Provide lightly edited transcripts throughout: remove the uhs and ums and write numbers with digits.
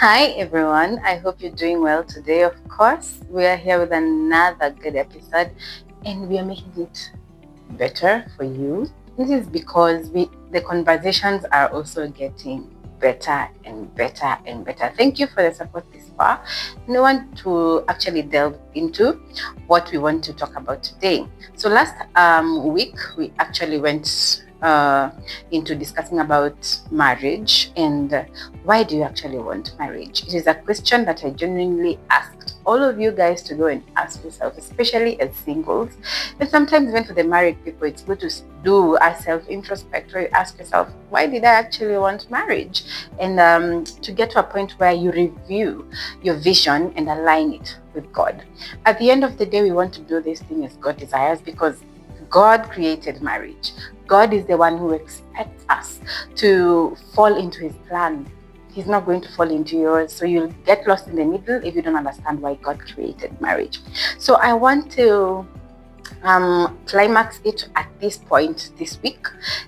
Hi everyone, I hope you're doing well today. Of course, we are here with another good episode and we are making it better for you. This is because the conversations are also getting better and better and better. Thank you for the support this far. And I want to actually delve into what we want to talk about today. So last week we actually went into discussing about marriage and why do you actually want marriage? It is a question that I genuinely asked all of you guys to go and ask yourself, especially as singles. And sometimes even for the married people, it's good to do a self-introspect where you ask yourself, why did I actually want marriage? And to get to a point where you review your vision and align it with God. At the end of the day, we want to do this thing as God desires because God created marriage. God is the one who expects us to fall into his plan. He's not going to fall into yours. So you'll get lost in the middle if you don't understand why God created marriage. So I want to climax it at this point this week.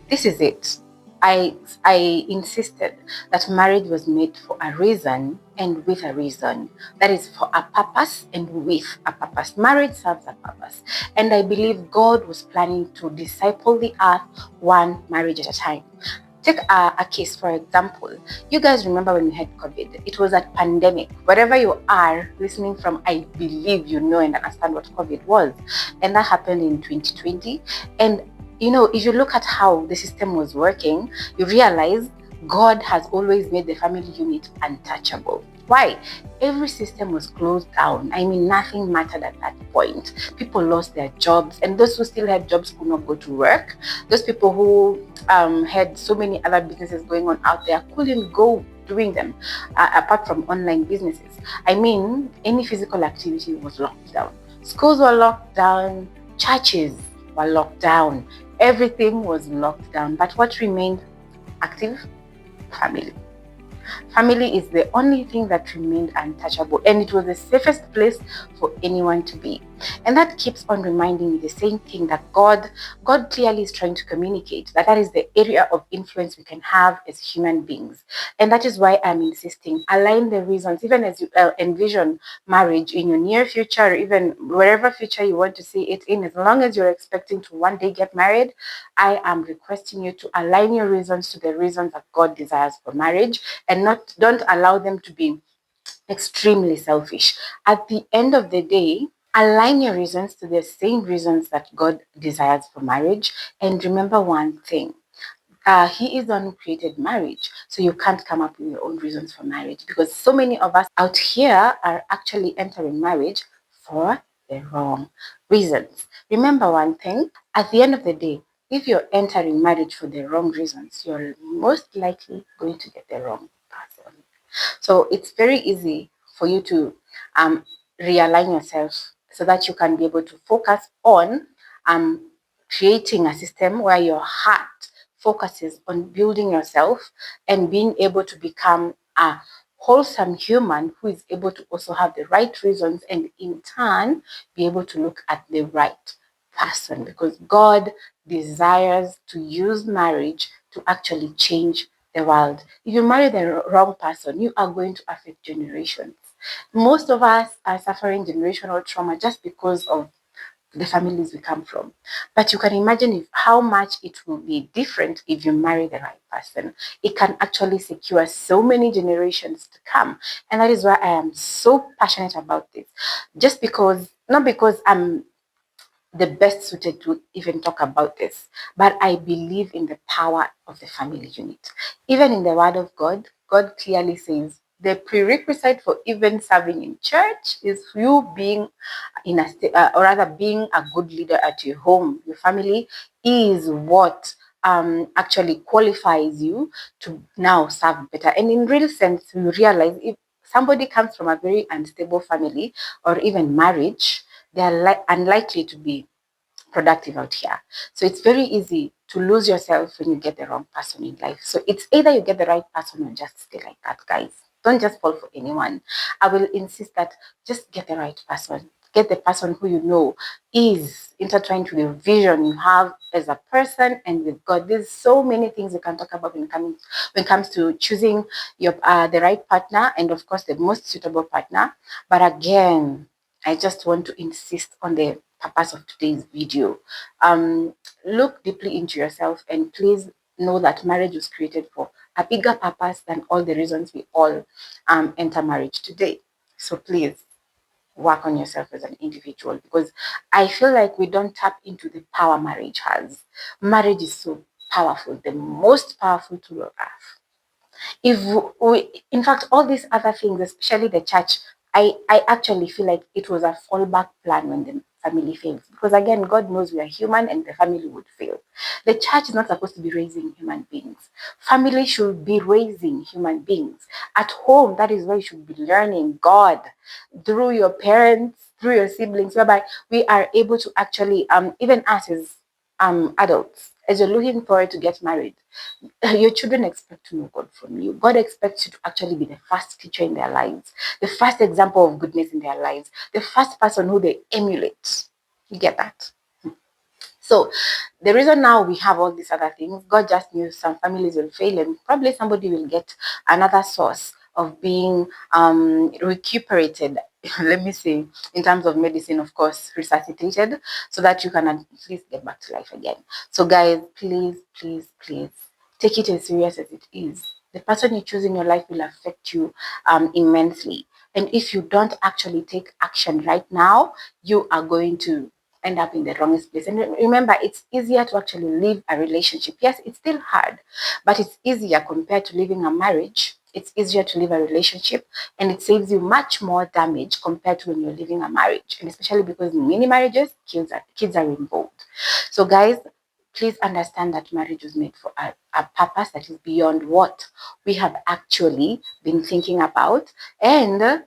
This is it. I insisted that marriage was made for a reason and with a reason. That is for a purpose and with a purpose. Marriage serves a purpose. And I believe God was planning to disciple the earth one marriage at a time. Take a case, for example. You guys remember when we had COVID? It was a pandemic. Wherever you are listening from, I believe you know and understand what COVID was. And that happened in 2020. And, if you look at how the system was working, you realize God has always made the family unit untouchable. Why? Every system was closed down. I mean, nothing mattered at that point. People lost their jobs, and those who still had jobs could not go to work. Those people who had so many other businesses going on out there couldn't go doing them apart from online businesses. I mean, any physical activity was locked down. Schools were locked down, churches were locked down, everything was locked down. But what remained active? Family. Family is the only thing that remained untouchable, and it was the safest place for anyone to be. And that keeps on reminding me the same thing that God clearly is trying to communicate, that is the area of influence we can have as human beings. And that is why I'm insisting, align the reasons, even as you envision marriage in your near future, or even wherever future you want to see it in, as long as you're expecting to one day get married, I am requesting you to align your reasons to the reasons that God desires for marriage, and don't allow them to be extremely selfish. At the end of the day, align your reasons to the same reasons that God desires for marriage. And remember one thing. He is the one who created marriage. So you can't come up with your own reasons for marriage, because so many of us out here are actually entering marriage for the wrong reasons. Remember one thing, at the end of the day, if you're entering marriage for the wrong reasons, you're most likely going to get the wrong person. So it's very easy for you to um, realign yourself so that you can be able to focus on creating a system where your heart focuses on building yourself and being able to become a wholesome human who is able to also have the right reasons and in turn be able to look at the right person, because God desires to use marriage to actually change the world. If you marry the wrong person, you are going to affect generations. Most of us are suffering generational trauma just because of the families we come from. But you can imagine how much it will be different if you marry the right person. It can actually secure so many generations to come. And that is why I am so passionate about this. Just because, not because I'm the best suited to even talk about this. But I believe in the power of the family unit. Even in the Word of God, God clearly says the prerequisite for even serving in church is you being or rather being a good leader at your home. Your family is what actually qualifies you to now serve better. And in real sense, you realize if somebody comes from a very unstable family or even marriage, they are unlikely to be productive out here. So it's very easy to lose yourself when you get the wrong person in life. So it's either you get the right person or just stay like that, guys. Don't just fall for anyone. I will insist that just get the right person. Get the person who you know is intertwined to the vision you have as a person and with God. There's so many things you can talk about when it comes to choosing your the right partner, and of course the most suitable partner. But again, I just want to insist on the purpose of today's video. Um, Look deeply into yourself, and please know that marriage was created for a bigger purpose than all the reasons we all enter marriage today. So please work on yourself as an individual, because I feel like we don't tap into the power marriage has. Marriage is so powerful, the most powerful tool on earth. If we, in fact, all these other things, especially the church, I actually feel like it was a fallback plan when the family fails, because again, God knows we are human and the family would fail. The church is not supposed to be raising human beings. Family should be raising human beings. At home, that is where you should be learning God through your parents, through your siblings, whereby we are able to actually even us as adults, as you're looking forward to get married, your children expect to know God from you. God expects you to actually be the first teacher in their lives, the first example of goodness in their lives, the first person who they emulate. You get that? So the reason now we have all these other things, God just knew some families will fail, and probably somebody will get another source of being recuperated. Let me say, in terms of medicine, of course, resuscitated, so that you can at least get back to life again. So, guys, please, please, please take it as serious as it is. The person you choose in your life will affect you immensely. And if you don't actually take action right now, you are going to end up in the wrongest place. And remember, it's easier to actually leave a relationship. Yes, it's still hard, but it's easier compared to leaving a marriage. It's easier to leave a relationship, and it saves you much more damage compared to when you're leaving a marriage. And especially because in many marriages, kids are involved. So, guys, please understand that marriage was made for a purpose that is beyond what we have actually been thinking about. And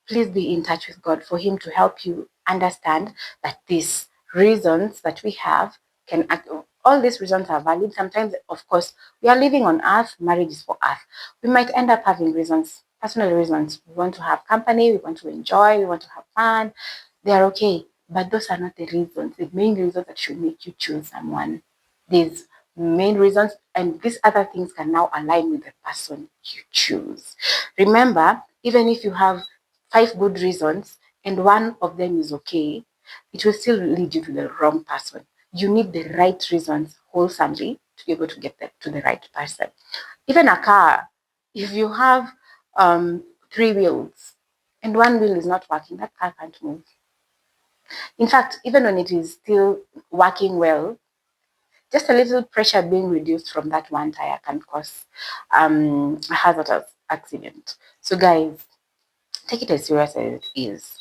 please be in touch with God for Him to help you understand that these reasons that we have can act. All these reasons are valid. Sometimes, of course, we are living on earth, marriage is for earth. We might end up having reasons, personal reasons. We want to have company, we want to enjoy, we want to have fun. They are okay, but those are not the reasons, the main reasons that should make you choose someone. These main reasons, and these other things can now align with the person you choose. Remember, even if you have 5 good reasons and one of them is okay, it will still lead you to the wrong person. You need the right reasons wholesomely to be able to get to the right person. Even a car, if you have 3 wheels and one wheel is not working, that car can't move. In fact, even when it is still working well, just a little pressure being reduced from that one tire can cause a hazardous accident. So, guys, take it as serious as it is,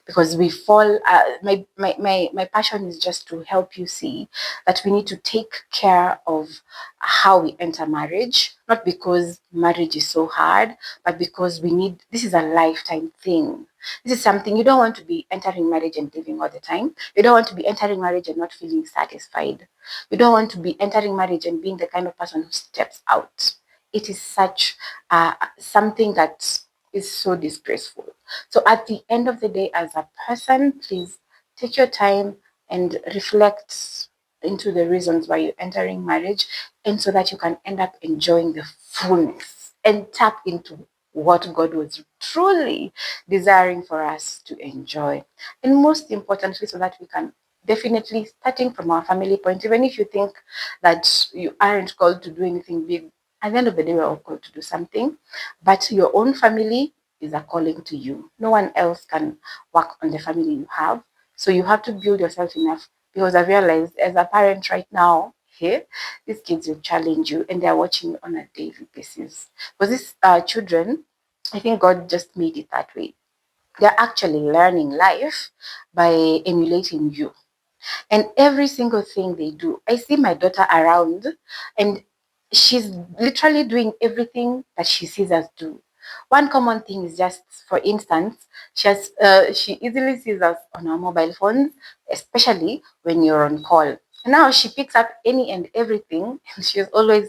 because we fall my passion is just to help you see that we need to take care of how we enter marriage, not because marriage is so hard, but because we need, this is a lifetime thing. This is something, you don't want to be entering marriage and living all the time. You don't want to be entering marriage and not feeling satisfied. You don't want to be entering marriage and being the kind of person who steps out. It is such something that is so disgraceful. So at the end of the day, as a person, please take your time and reflect into the reasons why you're entering marriage, and so that you can end up enjoying the fullness and tap into what God was truly desiring for us to enjoy. And most importantly, so that we can definitely, starting from our family point, even if you think that you aren't called to do anything big, at the end of the day, we're all called to do something. But your own family is a calling to you. No one else can work on the family you have. So you have to build yourself enough, because I've realized as a parent right now, here, these kids will challenge you and they're watching you on a daily basis. Because these children, I think God just made it that way. They're actually learning life by emulating you. And every single thing they do, I see my daughter around, and she's literally doing everything that she sees us do. One common thing is, just for instance, she easily sees us on our mobile phones, especially when you're on call. Now she picks up any and everything, and she's always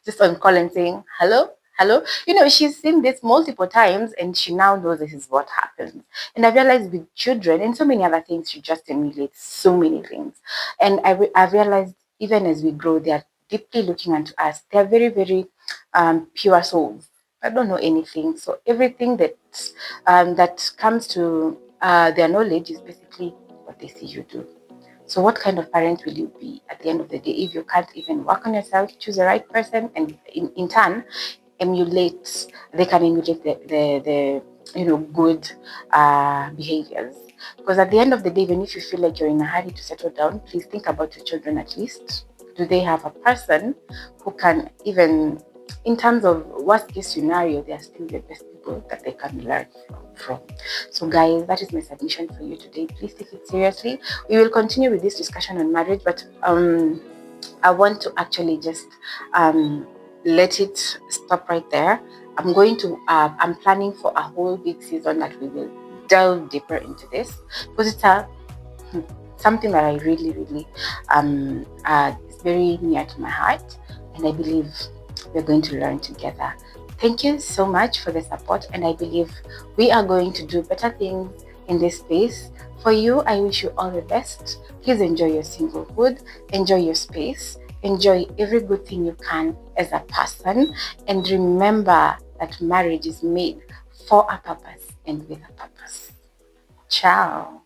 just on call and saying hello, Hello? She's seen this multiple times and she now knows this is what happens. And I realized with children and so many other things, she just emulates so many things. And I've realized even as we grow, they are deeply looking into us. They are very, very pure souls. I don't know anything. So everything that comes to their knowledge is basically what they see you do. So what kind of parent will you be at the end of the day if you can't even work on yourself, choose the right person, and in turn they can emulate the good behaviors. Because at the end of the day, even if you feel like you're in a hurry to settle down, please think about your children at least. Do they have a person who can, even in terms of worst case scenario, they are still the best people that they can learn from. So guys, that is my submission for you today. Please take it seriously. We will continue with this discussion on marriage, but I want to actually just let it stop right there. I'm planning for a whole big season that we will delve deeper into this, because something that I really, really is very near to my heart, and I believe we're going to learn together. Thank you so much for the support, and I believe we are going to do better things in this space. For you, I wish you all the best. Please enjoy your singlehood, enjoy your space, enjoy every good thing you can as a person, and remember that marriage is made for a purpose and with a purpose. Ciao.